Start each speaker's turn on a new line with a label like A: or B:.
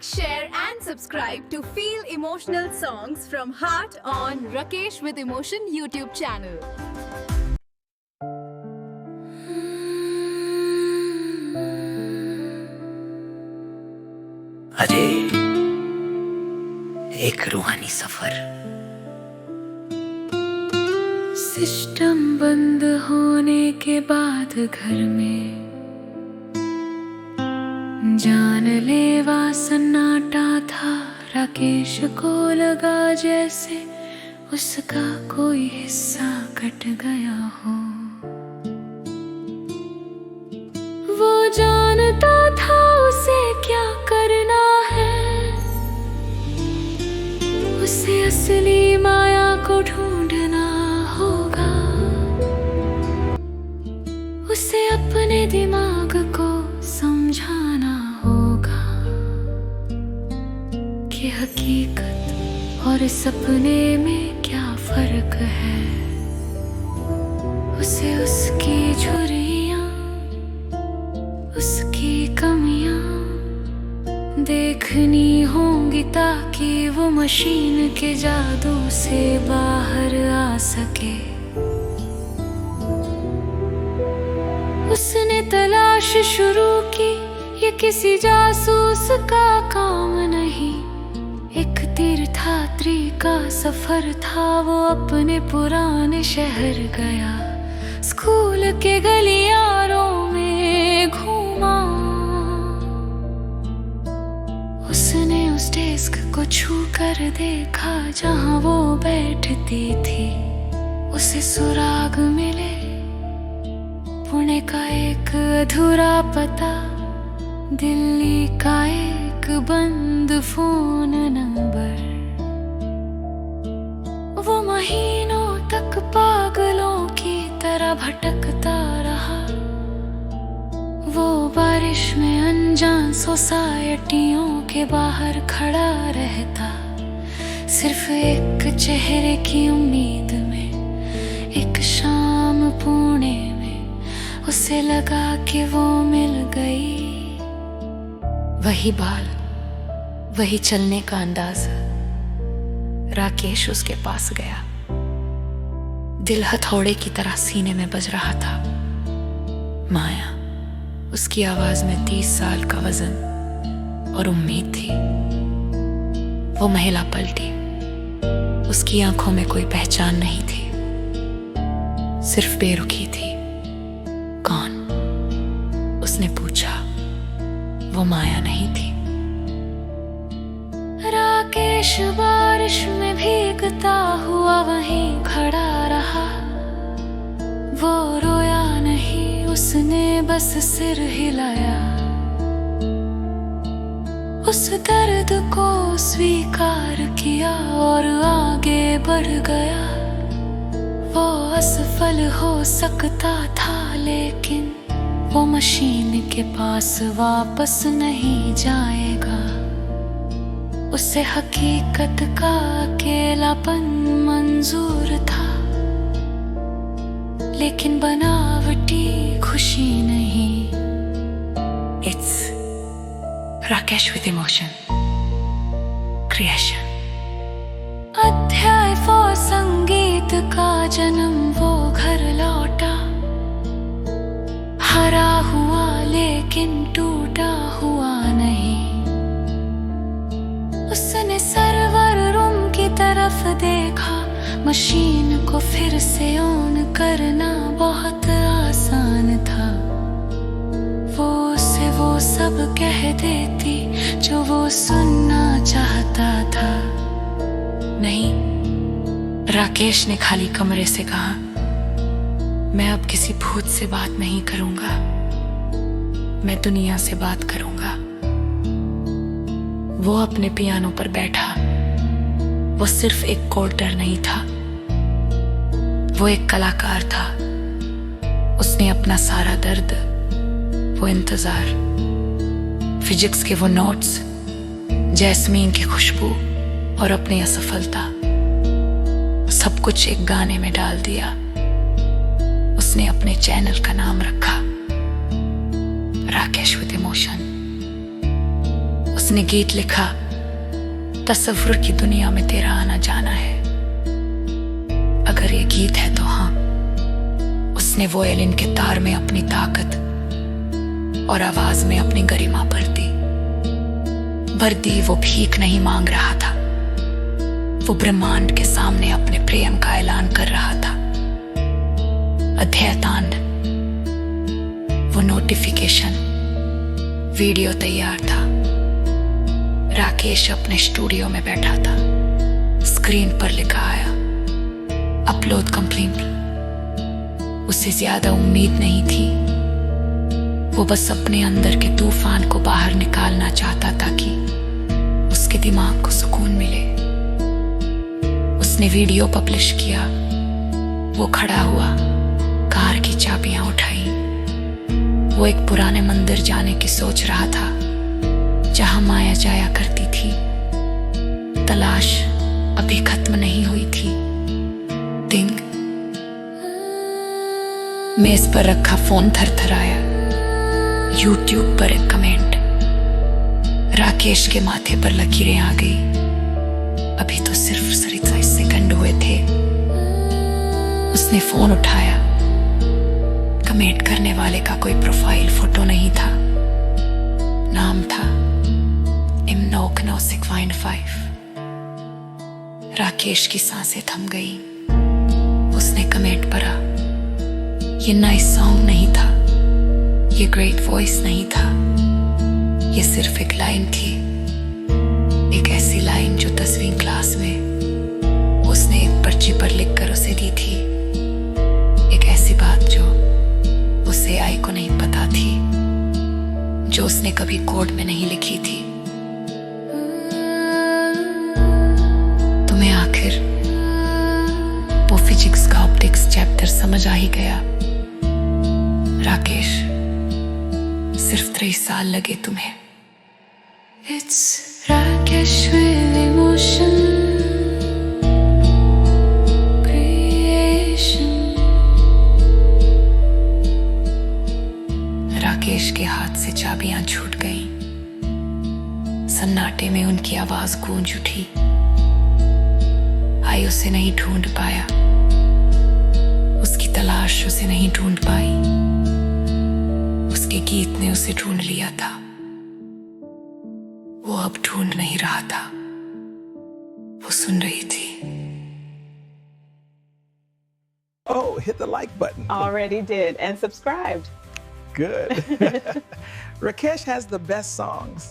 A: share and subscribe to feel emotional songs from Heart on Rakesh with Emotion YouTube channel.
B: अरे एक रूहानी सफर।
C: System बंद होने के बाद घर में जानलेवा सन्नाटा था। राकेश को लगा जैसे उसका कोई हिस्सा कट गया हो। वो जानता था उसे क्या करना है, उसे असली माया को ढूंढना होगा। उसे अपने दिमाग को समझाना होगा कि हकीकत और सपने में क्या फर्क है। उसे उसकी झुर्रियां, उसकी कमियां देखनी होंगी ताकि वो मशीन के जादू से बाहर आ सके। उसने तलाश शुरू की, ये किसी जासूस का काम नहीं, एक तीर्थयात्री का सफर था। वो अपने पुराने शहर गया, स्कूल के गलियारों में घूमा। उसने उस डेस्क को छू कर देखा जहां वो बैठती थी। उसे सुराग मिले, पुणे का एक अधूरा पता, दिल्ली का एक बंद फोन नंबर। वो महीनों तक पागलों की तरह भटकता रहा। वो बारिश में अनजान सोसाइटियों के बाहर खड़ा रहता, सिर्फ एक चेहरे की उम्मीद में। एक शाम पुणे में उसे लगा कि वो मिल गई। वही बाल, वही चलने का अंदाज। राकेश उसके पास गया, दिल हथौड़े की तरह सीने में बज रहा था। माया, उसकी आवाज में 30 साल का वजन और उम्मीद थी। वो महिला पलटी, उसकी आंखों में कोई पहचान नहीं थी, सिर्फ बेरुखी थी। कौन? उसने पूछा। वो माया नहीं थी। राकेश बारिश में भीगता हुआ वहीं खड़ा रहा। वो रोया नहीं, उसने बस सिर हिलाया। उस दर्द को स्वीकार किया और आगे बढ़ गया। वो असफल हो सकता था, लेकिन वो मशीन के पास वापस नहीं जाएगा। उसे हकीकत का अकेलापन मंजूर था, लेकिन बनावटी खुशी नहीं। It's Rakesh with emotion creation. अध्याय 4 संगीत का जन्म। वो घर लौटा, हरा हुआ लेकिन टूटा हुआ नहीं। उसने सर्वर रूम की तरफ देखा। मशीन को फिर से ऑन करना बहुत आसान था। वो उसे वो सब कह देती जो वो सुनना चाहता था। नहीं, राकेश ने खाली कमरे से कहा, मैं अब किसी भूत से बात नहीं करूंगा, मैं दुनिया से बात करूंगा। वो अपने पियानो पर बैठा। वो सिर्फ एक कोडर नहीं था, वो एक कलाकार था। उसने अपना सारा दर्द, वो इंतजार, फिजिक्स के वो नोट्स, जैस्मीन की खुशबू और अपनी असफलता, सब कुछ एक गाने में डाल दिया। उसने अपने चैनल का नाम रखा राकेश विद इमोशन। उसने गीत लिखा, तस्वुर की दुनिया में तेरा आना जाना है। अगर ये गीत है तो हाँ, उसने वोयलिन के तार में अपनी ताकत और आवाज में अपनी गरिमा भर दी। वो भीख नहीं मांग रहा था, वो ब्रह्मांड के सामने अपने प्रेम का ऐलान कर रहा था। अध्ययतान, वो नोटिफिकेशन वीडियो तैयार था। राकेश अपने स्टूडियो में बैठा था। स्क्रीन पर लिखा आया, अपलोड कंप्लीट। उससे ज्यादा उम्मीद नहीं थी। वो बस अपने अंदर के तूफान को बाहर निकालना चाहता ताकि उसके दिमाग को सुकून मिले। उसने वीडियो पब्लिश किया। वो खड़ा हुआ, कार की चाबियां उठाई। वो एक पुराने मंदिर जाने की सोच रहा था, जहां माया जाया करती थी। तलाश अभी खत्म नहीं हुई थी। टिंग। मेज पर रखा फोन थरथराया। YouTube पर एक कमेंट। राकेश के माथे पर लकीरें आ गई। अभी तो सिर्फ 37 सेकंड हुए थे। उसने फोन उठाया। कमेंट करने वाले का कोई प्रोफाइल फोटो नहीं था। नाम था Imnok9615। राकेश की सांसें थम गई। उसने कमेंट पढ़ा, ये नाइस सॉन्ग नहीं था, ये ग्रेट वॉइस नहीं था, ये सिर्फ एक लाइन थी। एक ऐसी लाइन जो 10वीं क्लास में उसने एक पर्ची पर लिखकर उसे दी थी। एक ऐसी बात जो उसे आई को नहीं पता थी, जो उसने कभी कोड में नहीं लिखी थी। तुम्हें आखिर वो फिजिक्स का ऑप्टिक्स चैप्टर समझ आ ही गया। राकेश, सिर्फ 3 साल लगे तुम्हें। It's Rakesh with emotion creation। Rakesh के हाथ से चाबियां छूट गईं। सन्नाटे में उनकी आवाज गूंज उठी। आई उसे नहीं ढूंढ पाया। उसकी तलाश उसे नहीं ढूंढ पाई। उसके गीत ने उसे ढूंढ लिया था। वो अब ढूंढ नहीं रहा था, वो सुन रही थी।
B: Oh, hit the like button.
D: Already did and subscribed.
B: Good. Rakesh has the best songs.